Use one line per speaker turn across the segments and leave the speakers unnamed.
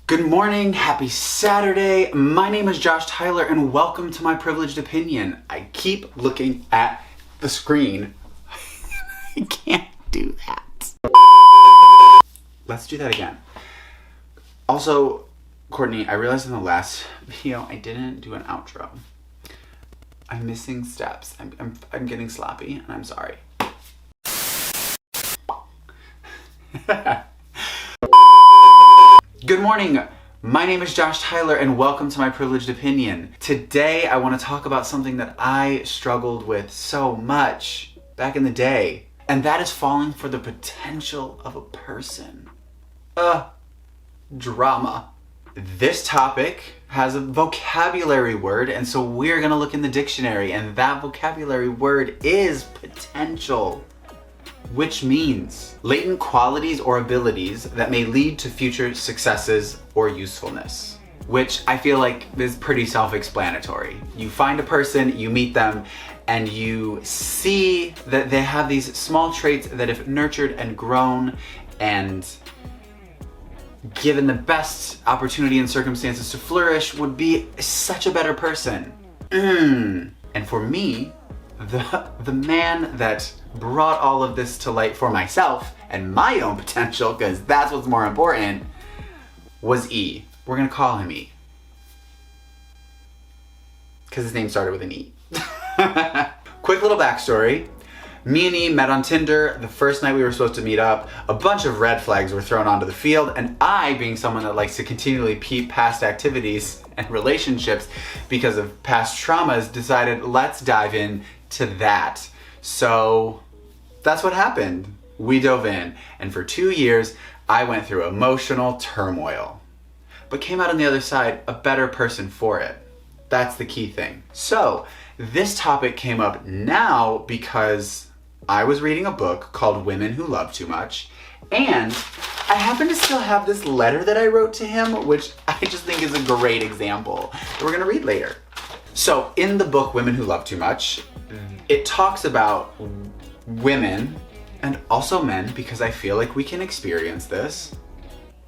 Good morning, happy Saturday. My name is Josh Tyler and welcome to my privileged opinion. I keep looking at the screen. I can't do that. Let's do that again. Also, Courtney, I realized in the last video I didn't do an outro. I'm missing steps. I'm getting sloppy and I'm sorry. Good morning, my name is Josh Tyler and welcome to my privileged opinion. Today I want to talk about something that I struggled with so much back in the day, and that is falling for the potential of a person. Drama. This topic has a vocabulary word, and so we're gonna look in the dictionary, and that vocabulary word is potential. Which means latent qualities or abilities that may lead to future successes or usefulness, which I feel like is pretty self-explanatory. You find a person, you meet them, and you see that they have these small traits that if nurtured and grown and given the best opportunity and circumstances to flourish would be such a better person. And for me, the man that brought all of this to light for myself and my own potential, because that's what's more important, was E. We're gonna call him E. Because his name started with an E. Quick little backstory. Me and E met on Tinder the first night we were supposed to meet up. A bunch of red flags were thrown onto the field, and I, being someone that likes to continually peep past activities and relationships because of past traumas, decided let's dive in to that. So that's what happened. We dove in, and for 2 years I went through emotional turmoil, but came out on the other side a better person for it. That's the key thing. So this topic came up now because I was reading a book called Women Who Love Too Much, and I happen to still have this letter that I wrote to him, which I just think is a great example that we're gonna read later. So in the book Women Who Love Too Much, it talks about women and also men, because I feel like we can experience this,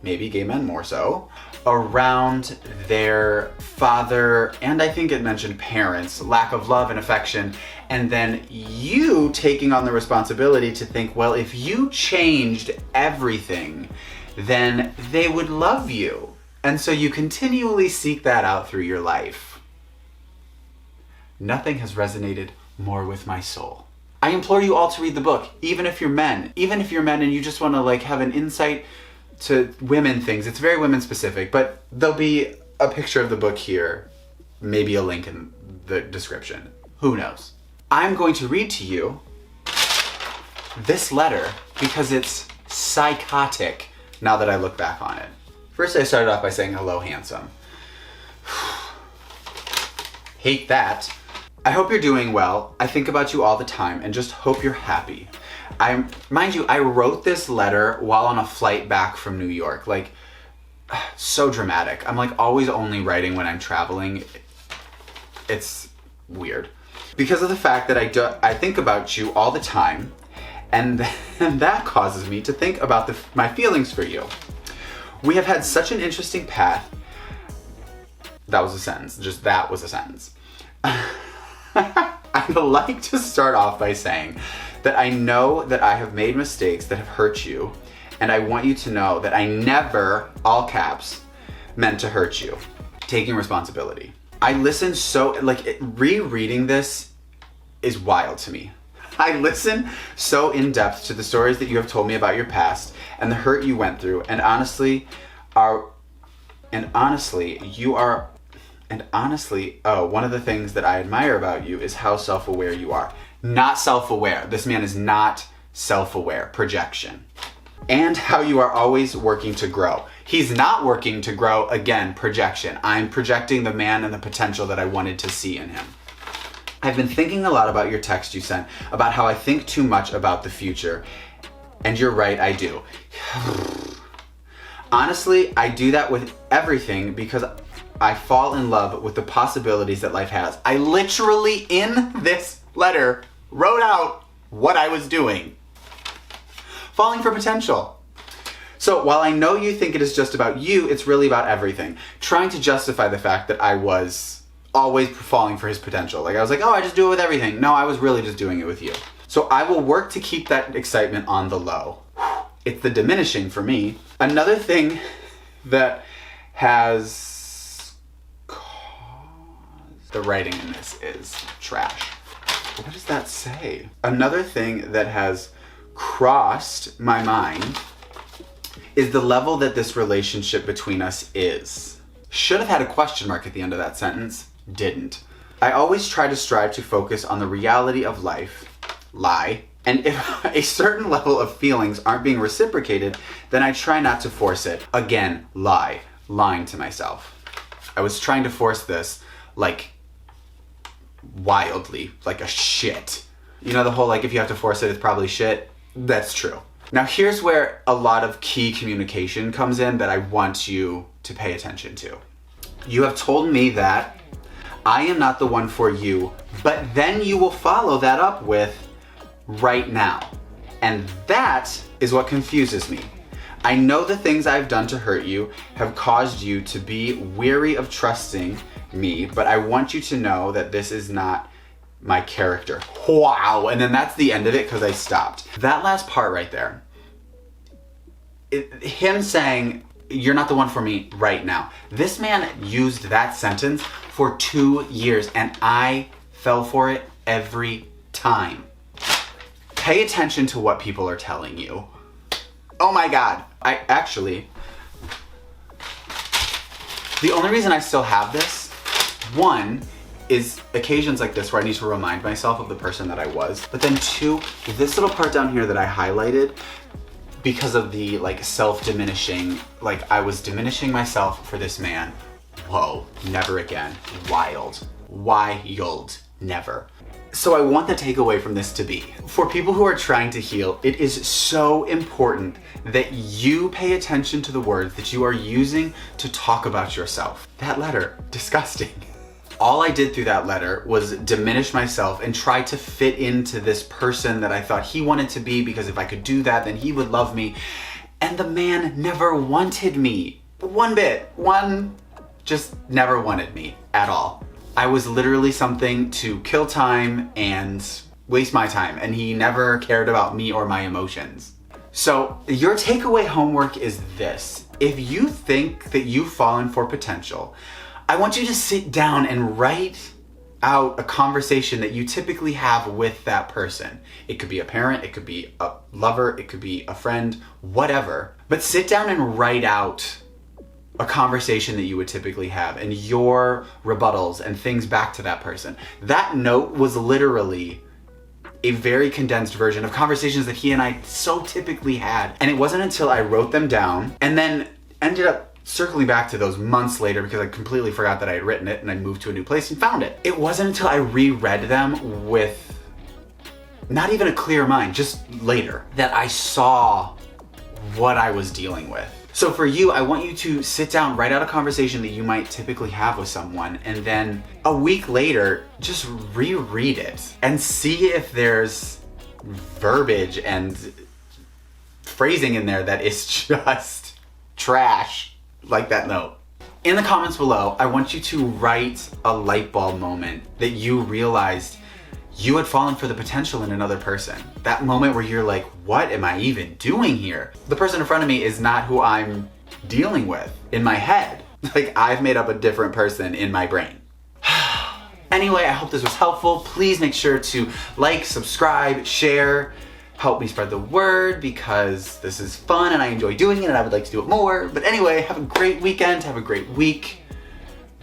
maybe gay men more so, around their father, and I think it mentioned parents, lack of love and affection, and then you taking on the responsibility to think, well, if you changed everything, then they would love you. And so you continually seek that out through your life. Nothing has resonated more with my soul. I implore you all to read the book, even if you're men. Even if you're men and you just want to have an insight to women things. It's very women specific, but there'll be a picture of the book here, maybe a link in the description. Who knows? I'm going to read to you this letter because it's psychotic now that I look back on it. First, I started off by saying, hello, handsome. Hate that. I hope you're doing well. I think about you all the time and just hope you're happy. Mind you, I wrote this letter while on a flight back from New York. So dramatic. I'm always only writing when I'm traveling. It's weird. Because of the fact that I think about you all the time, and that causes me to think about my feelings for you. We have had such an interesting path. That was a sentence. Just that was a sentence. I'd like to start off by saying that I know that I have made mistakes that have hurt you, and I want you to know that I never, all caps, meant to hurt you. Taking responsibility. I listen rereading this is wild to me. I listen so in depth to the stories that you have told me about your past and the hurt you went through, and honestly, one of the things that I admire about you is how self-aware you are. Not self-aware. This man is not self-aware. Projection. And how you are always working to grow. He's not working to grow. Again, projection. I'm projecting the man and the potential that I wanted to see in him. I've been thinking a lot about your text you sent, about how I think too much about the future. And you're right, I do. Honestly, I do that with everything because I fall in love with the possibilities that life has. I literally, in this letter, wrote out what I was doing. Falling for potential. So while I know you think it is just about you, it's really about everything. Trying to justify the fact that I was always falling for his potential. Like I was like, oh, I just do it with everything. No, I was really just doing it with you. So I will work to keep that excitement on the low. It's the diminishing for me. Another thing that has caused... The writing in this is trash. What does that say? Another thing that has crossed my mind is the level that this relationship between us is. Should have had a question mark at the end of that sentence. Didn't. I always try to strive to focus on the reality of life. Lie. And if a certain level of feelings aren't being reciprocated, then I try not to force it. Again, lie. Lying to myself. I was trying to force this, like, wildly. Like a shit. You know the whole, like, if you have to force it, it's probably shit? That's true. Now here's where a lot of key communication comes in that I want you to pay attention to. You have told me that I am not the one for you, but then you will follow that up with right now. And that is what confuses me. I know the things I've done to hurt you have caused you to be weary of trusting me, but I want you to know that this is not my character. Wow. And then that's the end of it because I stopped. That last part right there, him saying, you're not the one for me right now. This man used that sentence for 2 years and I fell for it every time. Pay attention to what people are telling you. Oh my God. The only reason I still have this, one, is occasions like this where I need to remind myself of the person that I was. But then two, this little part down here that I highlighted, because of the like self-diminishing, like I was diminishing myself for this man. Whoa, never again. Wild. Never. So I want the takeaway from this to be, for people who are trying to heal, it is so important that you pay attention to the words that you are using to talk about yourself. That letter, disgusting. All I did through that letter was diminish myself and try to fit into this person that I thought he wanted to be, because if I could do that, then he would love me. And the man never wanted me. One bit. Just never wanted me at all. I was literally something to kill time and waste my time, and he never cared about me or my emotions. So your takeaway homework is this. If you think that you've fallen for potential, I want you to sit down and write out a conversation that you typically have with that person. It could be a parent, it could be a lover, it could be a friend, whatever. But sit down and write out a conversation that you would typically have and your rebuttals and things back to that person. That note was literally a very condensed version of conversations that he and I so typically had. And it wasn't until I wrote them down and then ended up circling back to those months later, because I completely forgot that I had written it and I moved to a new place and found it. It wasn't until I reread them with not even a clear mind, just later, that I saw what I was dealing with. So for you, I want you to sit down, write out a conversation that you might typically have with someone, and then a week later, just reread it and see if there's verbiage and phrasing in there that is just trash, like that note. In the comments below, I want you to write a light bulb moment that you realized you had fallen for the potential in another person. That moment where you're like, what am I even doing here? The person in front of me is not who I'm dealing with in my head. Like, I've made up a different person in my brain. Anyway, I hope this was helpful. Please make sure to like, subscribe, share, help me spread the word, because this is fun and I enjoy doing it and I would like to do it more. But anyway, have a great weekend, have a great week.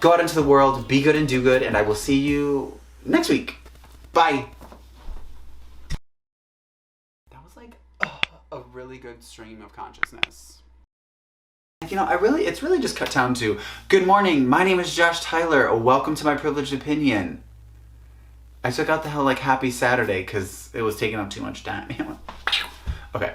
Go out into the world, be good and do good, and I will see you next week. Bye. That was like a really good stream of consciousness. You know, it's really just cut down to, good morning, my name is Josh Tyler, welcome to my privileged opinion. I took out the hell like happy Saturday because it was taking up too much time. Okay.